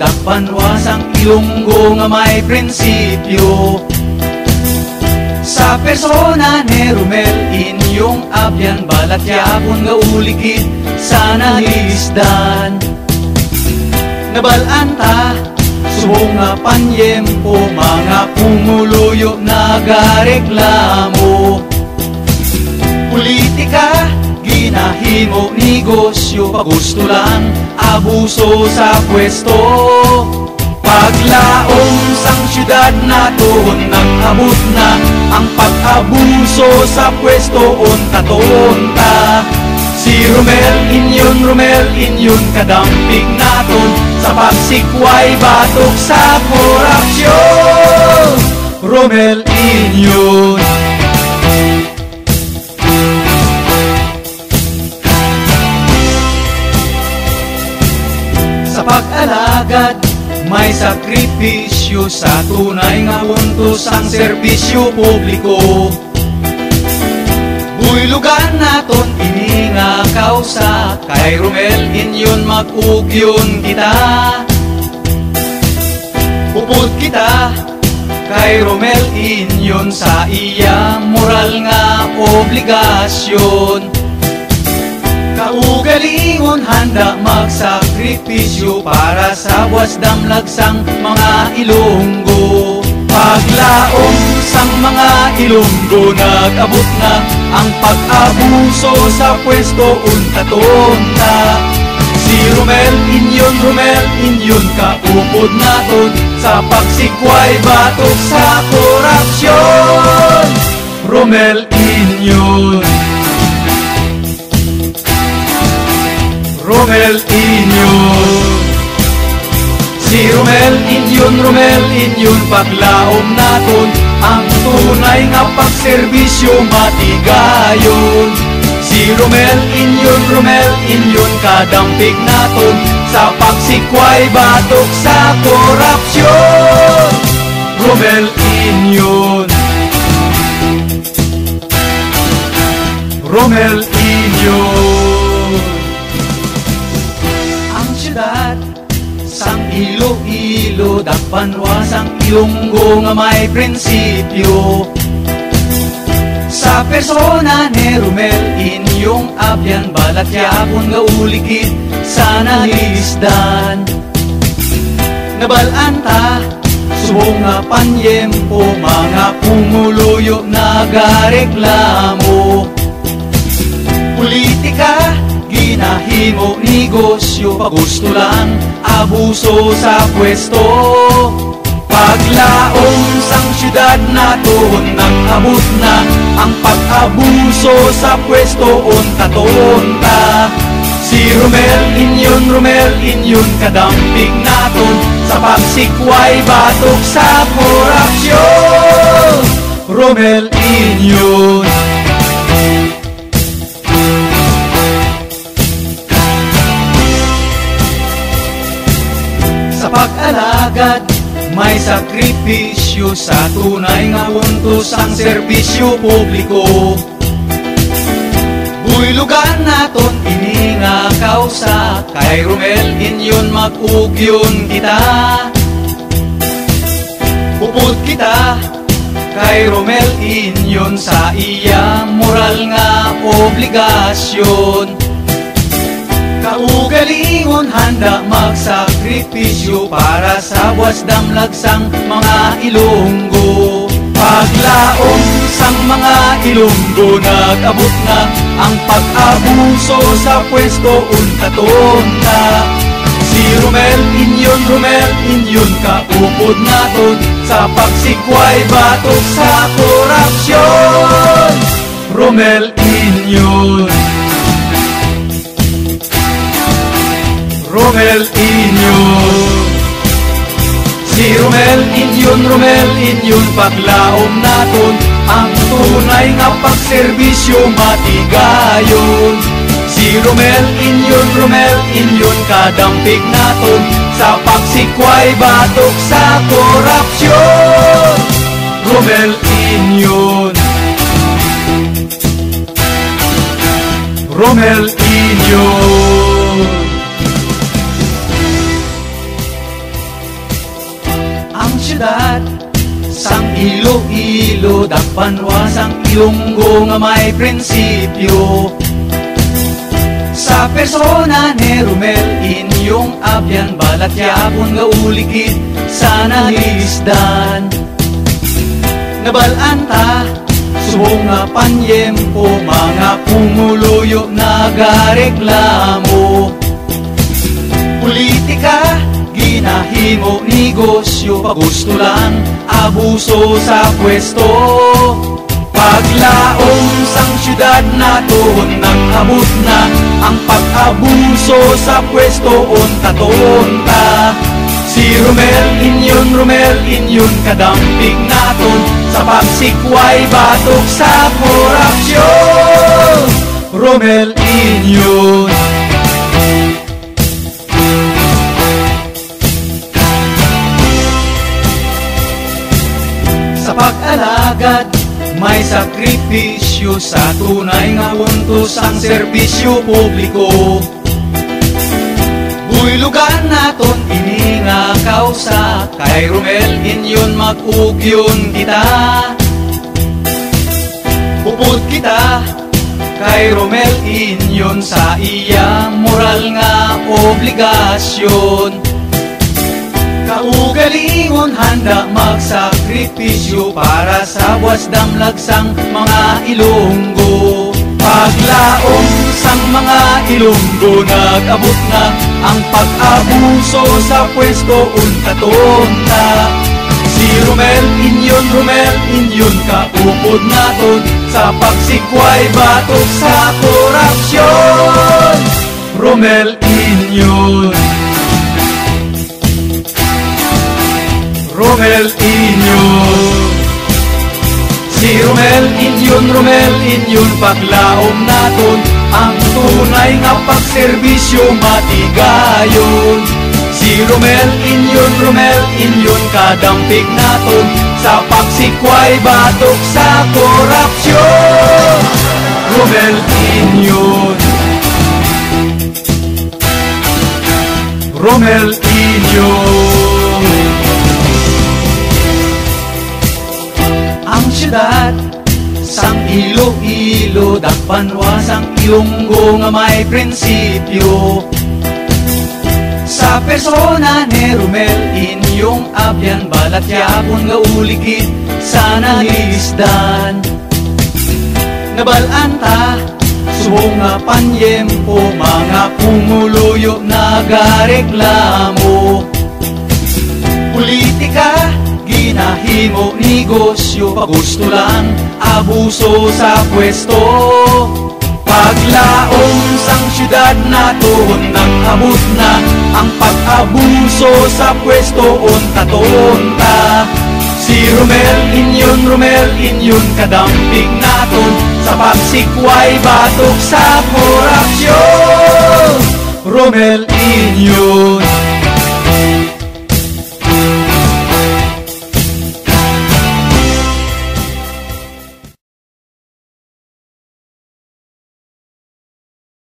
dakpanwasang Ilonggo nga may prinsipyo. Sa persona ni Romel inyong abyan balat yapon nga ulikid sa nalisdan. Nabalaan ta subong nga panyempo mga pumuluyo nagareklamo. Politika ginahimo negosyo pagusto lang abuso sa pwesto. Paglaom sang syudad naton nag-abot na ang pag-abuso sa pwesto onta-tonta. Si Romel inyon kadamping naton sa pagsikway batok sa korupsyon. Romel inyon. Sa pag-alagad may sakripisyo sa tunay nga puntos ang serbisyo publiko. Buylugan naton ini nga kausa kay Romel inyon mag-ugyon kita. Upod kita kay Romel inyon sa iya moral nga obligasyon. Kaugalingon handa magsakripisyo para sa buwas damlagsang mga Ilonggo. Paglaom sang mga Ilonggo nag-abot na ang pag-abuso sa pwesto unta-tonta. Si Romel inyon kaupod naton sa pagsikway batok sa korupsyon. Romel inyon. Romel inyon. Si Romel inyon paglaom naton ang tunay nga pagserbisyo matigayon. Si Romel inyon kadampig naton sa pagsikway batok sa korupsyon. Romel inyon. Romel inyon. Sang Iloilo dakpanwasang Ilonggo nga may prinsipyo. Sa persona ni Romel inyong abyan balat yapon nga ulikid sa nalisdan. Nabalaan ta subong nga panyempo mga pumuluyo nagareklamo. Politika ginahimo negosyo pagusto lang abuso sa pwesto. Paglaom sang syudad naton nag-abot na ang pag-abuso sa pwesto onta-tonta. Si Romel inyon kadamping naton sa pagsikway batok sa korupsyon. Romel inyon. Sa pag-alagad may sakripisyo sa tunay nga puntos ang serbisyo publiko. Buylugan naton ini nga kausa kay Romel inyon mag-ugyon kita. Upod kita kay Romel inyon sa iya moral nga obligasyon. Kaugalingon handa magsakripisyo para sa buwas damlagsang mga Ilonggo. Paglaom sang mga Ilonggo nag-abot na ang pag-abuso sa pwesto unta-tonta. Si Romel inyon kaupod naton sa pagsikway batok sa korupsyon. Romel inyon. Romel inyon. Si Romel inyon paglaom naton ang tunay nga pagserbisyo matigayon. Si Romel inyon kadampig naton sa pagsikway batok sa korupsyon. Romel inyon. Romel inyon. sang Iloilo, dakpanwa sang Ilonggo nga may prinsipyo. Sa persona ni Romel, inyong abyan balat yapon nga ulikid sa nalisdan. Nabalaan ta, subong nga panyempo, mga pumuluyo nagareklamo. Politika, ginahimo negosyo, pagusto lang, abuso sa pwesto. Paglaom sang syudad naton, nag-abot na ang pag-abuso sa pwesto onta-tonta. Si Romel inyon kadamping naton, sa pagsikway batok sa korupsyon. Romel inyon. Sa pag-alagad, may sakripisyo, sa tunay nga puntos ang serbisyo publiko. Buylugan naton ini nga kausa, kay Romel inyon mag-ugyon kita. Pupud kita kay Romel inyon sa iya moral nga obligasyon. Kaugalingon handa magsakripisyo para sa buwas damlag sang mga Ilonggo. Paglaom sang mga Ilonggo, nag-abot na ang pag-abuso sa pwesto unta-tonta. Si Romel inyon kaupod naton, sa pagsikway batok sa korupsyon. Romel inyon. Romel inyon. Si Romel inyon paglaom naton, ang tunay nga pagserbisyo matigayon. Si Romel inyon kadampig naton, sa pagsikway batok sa korupsyon. Romel inyon. Romel inyon. Ang syudad sang Iloilo, dakpanwa sang Ilonggo nga may prinsipyo. Sa persona ni Romel, inyong abyan balat yapon nga ulikid sa nalisdan. Nabalaan ta, subong nga panyempo, mga pumuluyo nagareklamo. Politika, ginahimo negosyo, pagusto lang, abuso sa pwesto. Paglaom sang syudad naton, nag-abot na ang pag-abuso sa pwesto onta-tonta. Si Romel inyon kadamping naton, sa pagsikway batok sa korupsyon. Romel inyon.